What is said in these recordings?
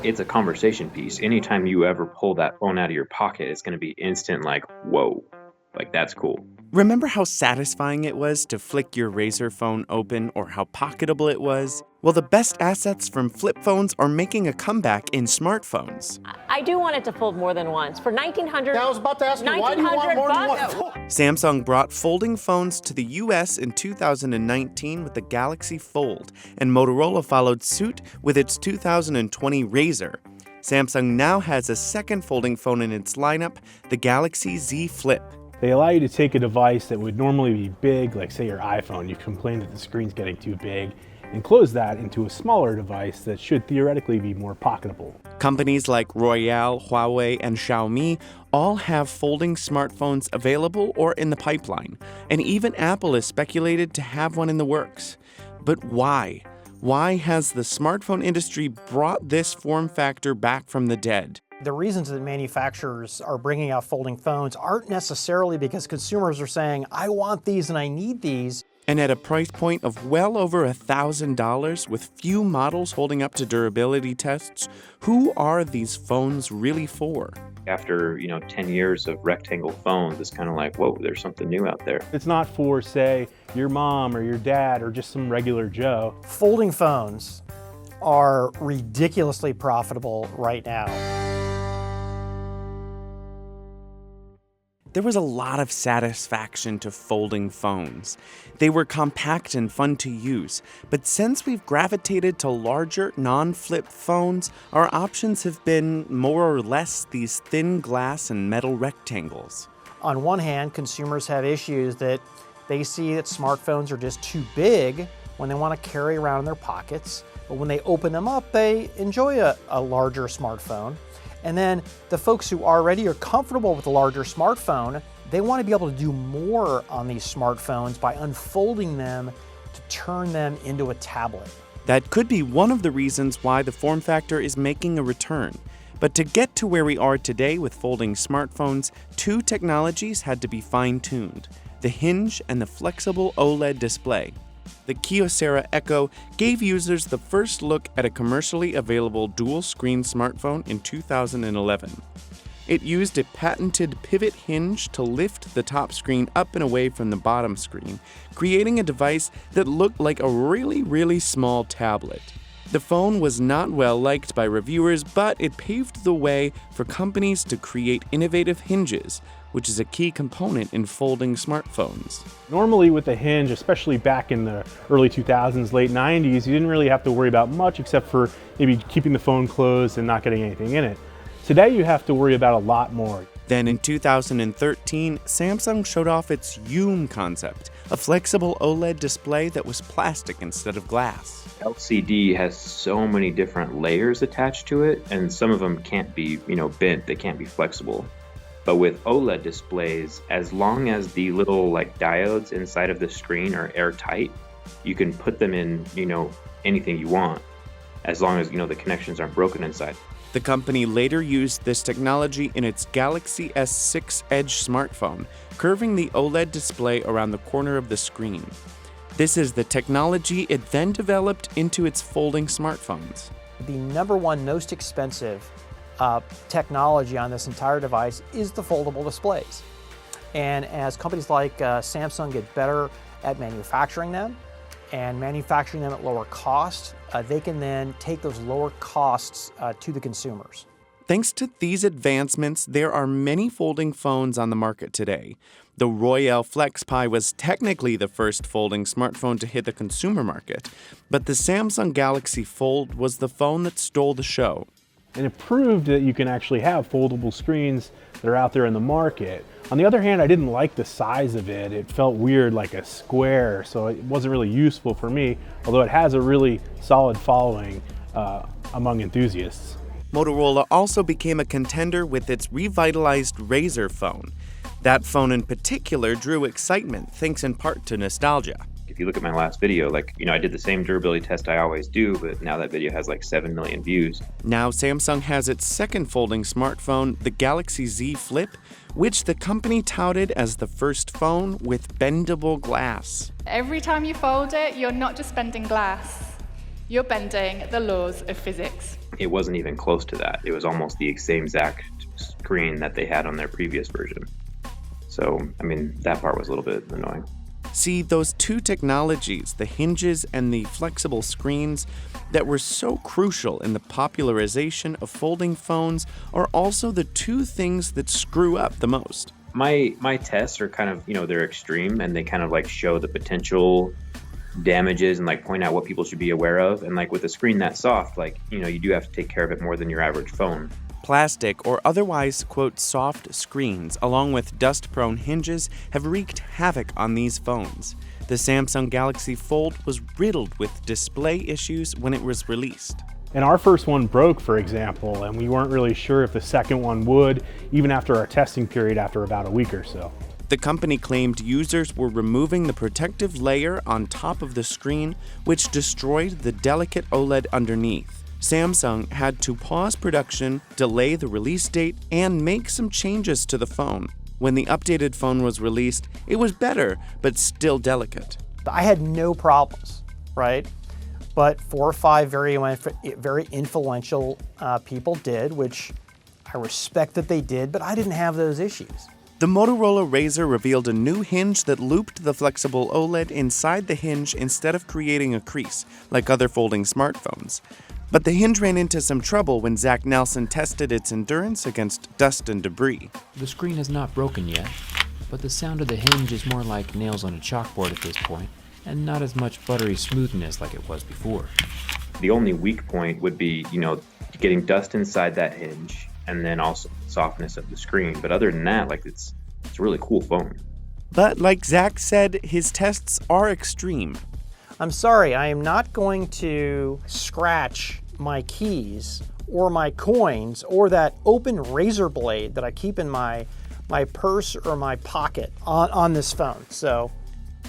It's a conversation piece. Anytime you ever pull that phone out of your pocket, it's going to be instant like, whoa, like that's cool. Remember how satisfying it was to flick your Razr phone open or how pocketable it was? Well, the best assets from flip phones are making a comeback in smartphones. I do want it to fold more than once. For $1,900. I was about to ask you, why do you want more than one? Samsung brought folding phones to the US in 2019 with the Galaxy Fold, and Motorola followed suit with its 2020 Razr. Samsung now has a second folding phone in its lineup, the Galaxy Z Flip. They allow you to take a device that would normally be big, like say your iPhone, you complain that the screen's getting too big, and close that into a smaller device that should theoretically be more pocketable. Companies like Royole, Huawei, and Xiaomi all have folding smartphones available or in the pipeline, and even Apple is speculated to have one in the works. But why? Why has the smartphone industry brought this form factor back from the dead? The reasons that manufacturers are bringing out folding phones aren't necessarily because consumers are saying, I want these and I need these. And at a price point of well over $1,000 with few models holding up to durability tests, who are these phones really for? After, 10 years of rectangle phones, it's kind of like, whoa, there's something new out there. It's not for, say, your mom or your dad or just some regular Joe. Folding phones are ridiculously profitable right now. There was a lot of satisfaction to folding phones. They were compact and fun to use, but since we've gravitated to larger, non-flip phones, our options have been more or less these thin glass and metal rectangles. On one hand, consumers have issues that they see that smartphones are just too big when they want to carry around in their pockets, but when they open them up, they enjoy a larger smartphone. And then the folks who already are comfortable with a larger smartphone, they want to be able to do more on these smartphones by unfolding them to turn them into a tablet. That could be one of the reasons why the form factor is making a return. But to get to where we are today with folding smartphones, two technologies had to be fine-tuned: the Hinge and the flexible Oled display. The Kyocera Echo gave users the first look at a commercially available dual-screen smartphone in 2011. It used a patented pivot hinge to lift the top screen up and away from the bottom screen, creating a device that looked like a really, really small tablet. The phone was not well liked by reviewers, but it paved the way for companies to create innovative hinges, which is a key component in folding smartphones. Normally with a Hinge, especially back in the early 2000s, late 90s, you didn't really have to worry about much except for maybe keeping the phone closed and not getting anything in it. Today you have to worry about a lot more. Then in 2013, Samsung showed off its Yoom concept, a flexible OLED display that was plastic instead of glass. LCD has so many different layers attached to it, and some of them can't be, bent, they can't be flexible. But with OLED displays, as long as the little diodes inside of the screen are airtight, you can put them in, anything you want, as long as, the connections aren't broken inside. The company later used this technology in its Galaxy S6 Edge smartphone, curving the OLED display around the corner of the screen. This is the technology it then developed into its folding smartphones. The number one most expensive technology on this entire device is the foldable displays. And as companies like Samsung get better at manufacturing them and manufacturing them at lower cost, they can then take those lower costs to the consumers. Thanks to these advancements, there are many folding phones on the market today. The Royole FlexPi was technically the first folding smartphone to hit the consumer market, but the Samsung Galaxy Fold was the phone that stole the show. And it proved that you can actually have foldable screens that are out there in the market. On the other hand, I didn't like the size of it. It felt weird, like a square, so it wasn't really useful for me, although it has a really solid following among enthusiasts. Motorola also became a contender with its revitalized Razr phone. That phone in particular drew excitement, thanks in part to nostalgia. If you look at my last video, I did the same durability test I always do, but now that video has 7 million views. Now Samsung has its second folding smartphone, the Galaxy Z Flip, which the company touted as the first phone with bendable glass. Every time you fold it, you're not just bending glass, You're bending the laws of physics. It wasn't even close to that. It was almost the same exact screen that they had on their previous version. So, I mean, that part was a little bit annoying. See, those two technologies, the hinges and the flexible screens that were so crucial in the popularization of folding phones, are also the two things that screw up the most. My tests are kind of, they're extreme, and they kind of like show the potential damages and like point out what people should be aware of. And like with a screen that soft, like, you do have to take care of it more than your average phone. Plastic or otherwise, quote, soft screens, along with dust-prone hinges, have wreaked havoc on these phones. The Samsung Galaxy Fold was riddled with display issues when it was released. And our first one broke, for example, and we weren't really sure if the second one would, even after our testing period after about a week or so. The company claimed users were removing the protective layer on top of the screen, which destroyed the delicate OLED underneath. Samsung had to pause production, delay the release date, and make some changes to the phone. When the updated phone was released, it was better, but still delicate. I had no problems, right? But 4 or 5 very influential people did, which I respect that they did, but I didn't have those issues. The Motorola Razr revealed a new hinge that looped the flexible OLED inside the hinge instead of creating a crease, like other folding smartphones. But the hinge ran into some trouble when Zack Nelson tested its endurance against dust and debris. The screen is not broken yet, but the sound of the hinge is more like nails on a chalkboard at this point, and not as much buttery smoothness like it was before. The only weak point would be, getting dust inside that hinge, and then also the softness of the screen. But other than that, like it's a really cool phone. But like Zack said, his tests are extreme. I'm sorry, I am not going to scratch my keys or my coins or that open razor blade that I keep in my purse or my pocket on this phone.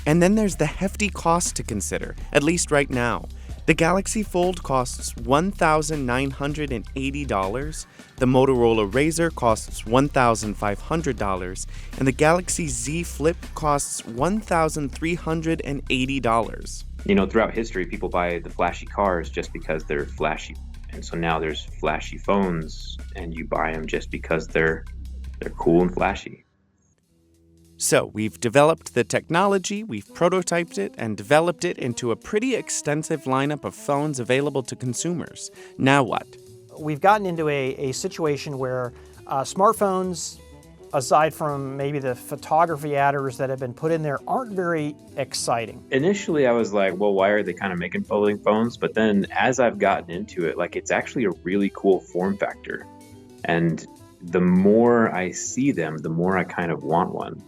And then there's the hefty cost to consider, at least right now. The Galaxy Fold costs $1,980, the Motorola Razr costs $1,500, and the Galaxy Z Flip costs $1,380. Throughout history, people buy the flashy cars just because they're flashy. And so now there's flashy phones, and you buy them just because they're cool and flashy. So we've developed the technology, we've prototyped it, and developed it into a pretty extensive lineup of phones available to consumers. Now what? We've gotten into a situation where smartphones, aside from maybe the photography adders that have been put in there, aren't very exciting. Initially, I was like, well, why are they kind of making folding phones? But then as I've gotten into it, like it's actually a really cool form factor. And the more I see them, the more I kind of want one.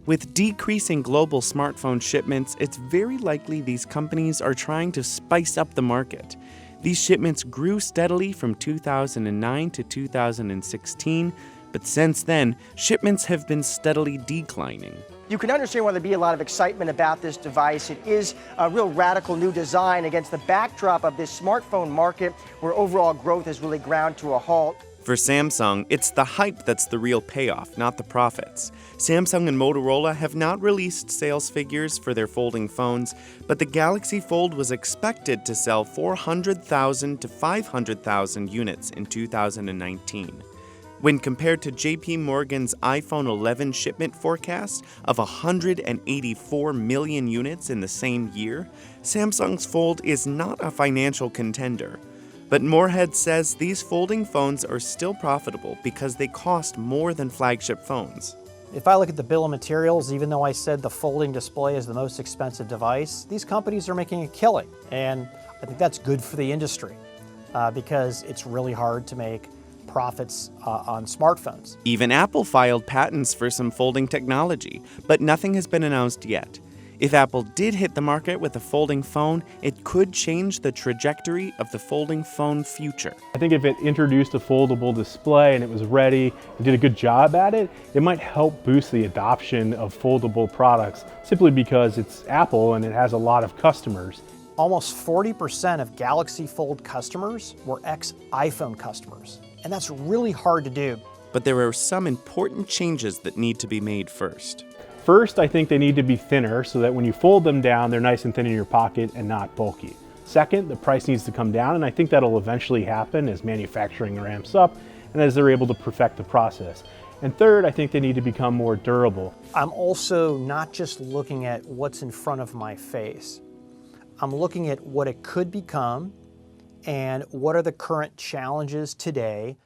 With decreasing global smartphone shipments, it's very likely these companies are trying to spice up the market. These shipments grew steadily from 2009 to 2016, but since then, shipments have been steadily declining. You can understand why there'd be a lot of excitement about this device. It is a real radical new design against the backdrop of this smartphone market where overall growth has really ground to a halt. For Samsung, it's the hype that's the real payoff, not the profits. Samsung and Motorola have not released sales figures for their folding phones, but the Galaxy Fold was expected to sell 400,000 to 500,000 units in 2019. When compared to JP Morgan's iPhone 11 shipment forecast of 184 million units in the same year, Samsung's Fold is not a financial contender. But Moorhead says these folding phones are still profitable because they cost more than flagship phones. If I look at the bill of materials, even though I said the folding display is the most expensive device, these companies are making a killing. And I think that's good for the industry because it's really hard to make profits on smartphones. Even Apple filed patents for some folding technology, but nothing has been announced yet. If Apple did hit the market with a folding phone, it could change the trajectory of the folding phone future. I think if it introduced a foldable display and it was ready and did a good job at it, it might help boost the adoption of foldable products simply because it's Apple and it has a lot of customers. Almost 40% of Galaxy Fold customers were ex-iPhone customers, and that's really hard to do. But there are some important changes that need to be made first. First, I think they need to be thinner so that when you fold them down, they're nice and thin in your pocket and not bulky. Second, the price needs to come down, and I think that'll eventually happen as manufacturing ramps up and as they're able to perfect the process. And third, I think they need to become more durable. I'm also not just looking at what's in front of my face. I'm looking at what it could become and what are the current challenges today.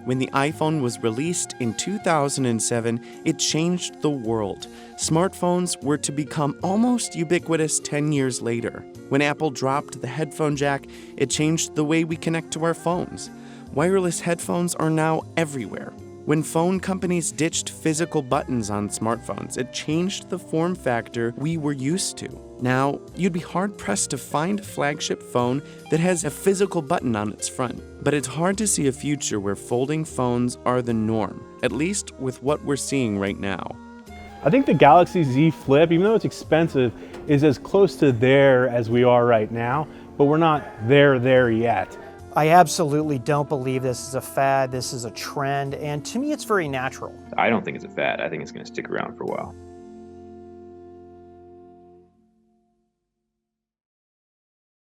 When the iPhone was released in 2007, it changed the world. Smartphones were to become almost ubiquitous 10 years later. When Apple dropped the headphone jack, it changed the way we connect to our phones. Wireless headphones are now everywhere. When phone companies ditched physical buttons on smartphones, it changed the form factor we were used to. Now, you'd be hard-pressed to find a flagship phone that has a physical button on its front. But it's hard to see a future where folding phones are the norm, at least with what we're seeing right now. I think the Galaxy Z Flip, even though it's expensive, is as close to there as we are right now, but we're not there yet. I absolutely don't believe this is a fad, this is a trend, and to me it's very natural. I don't think it's a fad. I think it's going to stick around for a while.